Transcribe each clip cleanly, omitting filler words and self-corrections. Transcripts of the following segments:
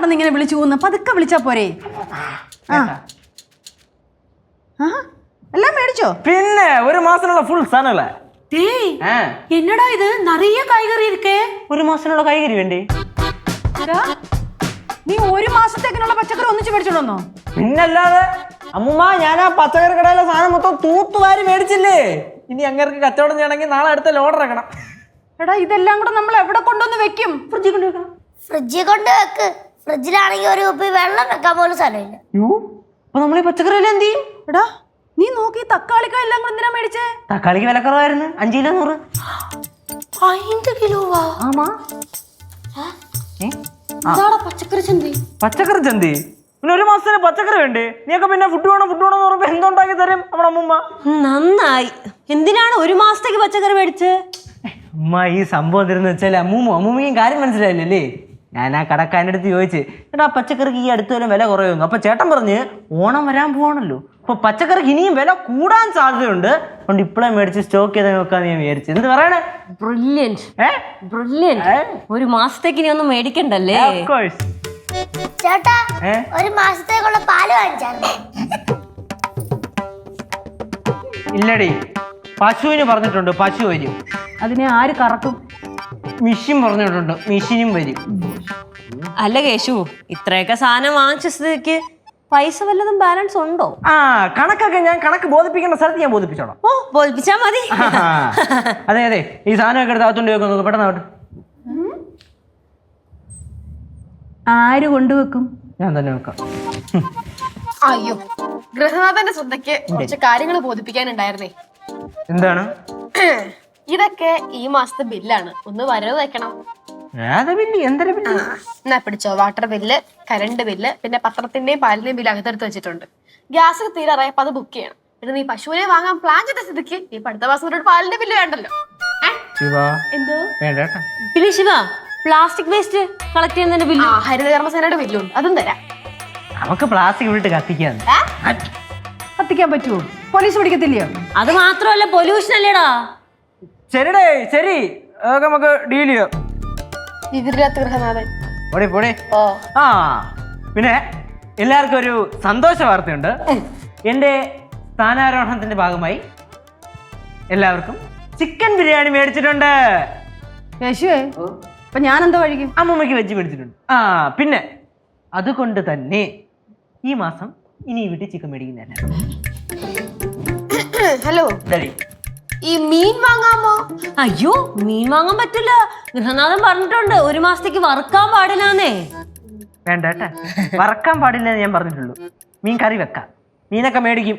പെട്ടെന്ന് ഇങ്ങനെ വിളിച്ചു പോകുന്ന? പതുക്കെ വിളിച്ചാ പോരെ? എല്ലാം മേടിച്ചോ? പിന്നെ ഒരു മാസത്തിനുള്ള ഫുൾ സാധനങ്ങളെ. என்னடா இது நிறைய காய்கறி இருக்கே. ഒരു മാസത്തിനുള്ള കായ്കറി വേണ്ടേ? നീ ഒരു മാസത്തേക്കിനുള്ള പച്ചക്കറി ഒന്നിച്ച് മേടിച്ചോളന്നോ? പിന്നല്ലാതെ അമ്മൂമ്മ, ഞാൻ ആ പച്ചക്കറി കടയിലെ സാധനം മൊത്തം തൂത്തുവാരി മേടിച്ചില്ലേ. ഇനി അങ്ങേർക്ക് കച്ചവടം ചെയ്യണമെങ്കിൽ നാളെ അടുത്ത ലോഡ് ഇറക്കണം. എടാ, ഇതെല്ലാം കൂടെ നമ്മൾ എവിടെ കൊണ്ടുവന്ന് വെക്കും? ഫ്രിഡ്ജിൽ കൊണ്ട് വെക്കണം. ഫ്രിഡ്ജിൽ കൊണ്ട് വെക്ക്. ഫ്രിഡ്ജിലാണെങ്കിൽ ഒരു കുപ്പി വെള്ളം വെക്കാൻ പോലും സ്ഥലമില്ല. അപ്പൊ നമ്മൾ ഈ പച്ചക്കറി എല്ലാം എന്ത് ചെയ്യും? എടാ, നീ നോക്കി തക്കാളിക്കായ എല്ലാം കൂടെ എന്തിനാ മേടിച്ചേ? തക്കാളിക്ക് വില കുറവായിരുന്നു, 5 കിലോ 100. 5 കിലോവാ? ആമാ. പച്ചക്കറി ചന്തി. പച്ചക്കറി ചന്തി? പിന്നെ ഒരു മാസത്തിന് പച്ചക്കറി വേണ്ടേ? നീയൊക്കെ പിന്നെ ഫുഡ് വേണം എന്ന് പറയുമ്പോ എന്തുണ്ടാക്കി തരും നമ്മുടെ അമ്മൂമ്മ? നന്നായി. എന്തിനാണ് ഒരു മാസത്തേക്ക് പച്ചക്കറി മേടിച്ചേ? അമ്മ, ഈ സംഭവം എന്തെന്ന് വെച്ചാൽ അമ്മൂമ്മയും കാര്യം മനസ്സിലായില്ലേ. ഞാൻ ആ കടക്കാരൻ്റെ അടുത്ത് ചോദിച്ച്, ചേട്ടാ പച്ചക്കറിക്ക് ഈ അടുത്ത് വരെ വില കുറയുന്നു. അപ്പൊ ചേട്ടൻ പറഞ്ഞ് ഓണം വരാൻ പോകണല്ലോ, അപ്പൊ പച്ചക്കറിക്ക് ഇനിയും വില കൂടാൻ സാധ്യതയുണ്ട്, അതുകൊണ്ട് ഇപ്പോഴേ മേടിച്ച് സ്റ്റോക്ക് ചെയ്ത് നോക്കാന്ന് ഞാൻ വിചാരിച്ചു. എന്ത് പറയണേ? ബ്രില്യന്റ്. ഒരു മാസത്തേക്ക് ഇനി ഒന്നും മേടിക്കണ്ടല്ലേ? ചേട്ടാ, ഒരു മാസത്തേക്കുള്ള പാല് വാങ്ങിച്ചായിരുന്നു. ഇല്ലടി, പശുവിന് പറഞ്ഞിട്ടുണ്ട് പശു വരും. അതിനെ ആര് കറക്കും? മിഷീൻ പറഞ്ഞിട്ടുണ്ട് മിഷീനും വരും. അല്ല കേശു, ഇത്രയൊക്കെ സാധനം വാങ്ങിച്ച സ്ഥിതിക്ക് പൈസ വല്ലതും ബാലൻസ് ഉണ്ടോ? കണക്കൊക്കെ ഞാൻ കണക്ക് ബോധിപ്പിക്കേണ്ട സ്ഥലത്ത് ഞാൻ ബോധിപ്പിച്ചോളാം. ബോധിപ്പിച്ചാ മതി. അതെ അതെ, ഈ സാധനമൊക്കെ എടുത്ത് അകത്തോണ്ട് വെക്കുന്നു. പെട്ടെന്ന് ആര് കൊണ്ടുവെക്കും? ഞാൻ തന്നെ വെക്കാം. അയ്യോ, ഗൃഹനാഥന്റെ ശ്രദ്ധയ്ക്ക് കുറച്ച് കാര്യങ്ങൾ ബോധിപ്പിക്കാനുണ്ടായിരുന്നേ. എന്താണ്? ഇതൊക്കെ ഈ മാസത്തെ ബില്ലാണ്, ഒന്ന് വരവ് വെക്കണം. എന്നാ പിടിച്ചോ, വാട്ടർ ബില്ല്, കറണ്ട് ബില്ല്, പിന്നെ പത്രത്തിന്റെയും പാലിന്റെയും ബില്ല് അകത്തെടുത്ത് വെച്ചിട്ടുണ്ട്. ഗ്യാസ് തീരാറായപ്പോ അത് ബുക്ക് ചെയ്യണം. പിന്നെ നീ പശുവിനെ വാങ്ങാൻ പ്ലാൻ ചെയ്ത സ്ഥിതിക്ക് ഈ അടുത്ത മാസം ഒരു പാലിന്റെ ബില്ല് വേണ്ടല്ലോ. എന്തോ പിന്നെ ശിവ, പ്ലാസ്റ്റിക് വേസ്റ്റ് കളക്ട് ചെയ്യുന്നതിന്റെ ബില്ല്, ഹരിതകർമ്മസേനയുടെ ബില്ലുണ്ട്, അതും തരാം. നമുക്ക് പ്ലാസ്റ്റിക് വിട്ട് കത്തിക്കാൻ പറ്റുമോ? പോലീസ് പിടിക്കത്തില്ലയോ? അത് മാത്രമല്ല പൊല്യൂഷൻ അല്ലേടാ. ശരിടേ, ശരി, അതൊക്കെ നമുക്ക് ഡീൽ ചെയ്യാം. ഗൃഹനാഥൻ പിന്നെ എല്ലാവർക്കും ഒരു സന്തോഷ വാർത്തയുണ്ട്. എന്റെ സ്ഥാനാരോഹണത്തിന്റെ ഭാഗമായി എല്ലാവർക്കും ചിക്കൻ ബിരിയാണി മേടിച്ചിട്ടുണ്ട്. യേശുവേ, അപ്പൊ ഞാൻ എന്താ കഴിക്കും? അമ്മൂമ്മയ്ക്ക് വെച്ച് മേടിച്ചിട്ടുണ്ട്. പിന്നെ അതുകൊണ്ട് തന്നെ ഈ മാസം ഇനി വീട്ടിൽ ചിക്കൻ മേടിക്കുന്നതല്ല. ഹലോ, ഈ മീൻ വാങ്ങാമോ? അയ്യോ, മീൻ വാങ്ങാൻ പറ്റില്ല. ഗൃഹനാഥൻ പറഞ്ഞിട്ടുണ്ട് ഒരു മാസത്തേക്ക് വറുക്കാൻ പാടില്ലാന്നേ. വേണ്ട കേട്ടാ, വറക്കാൻ പാടില്ല ഞാൻ പറഞ്ഞിട്ടുള്ളൂ. മീൻ കറി വെക്കാം, മീനൊക്കെ മേടിക്കും.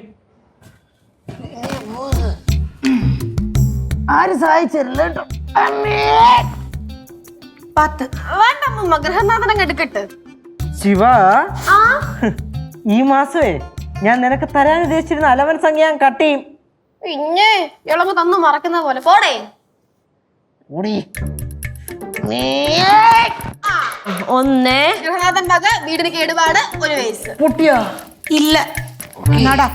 ആരും സഹായിച്ചില്ല കേട്ടോ. വേണ്ട, ഗൃഹനാഥനെ എടുക്കട്ടെ. ശിവ, ഈ മാസമേ ഞാൻ നിനക്ക് തരാൻ ഉദ്ദേശിച്ചിരുന്ന അലവൻസ് സംഖ്യ ഞാൻ കട്ട് ചെയ്യും. പിന്നെ ഇളവ് തന്നു മറക്കുന്ന പോലെ പോടേ. ഒന്നേ, ഗൃഹനാഥൻ വക വീടിന് കേടുപാട് 1 വയസ്സ്. പൊട്ടിയോ? ഇല്ല. നടാ.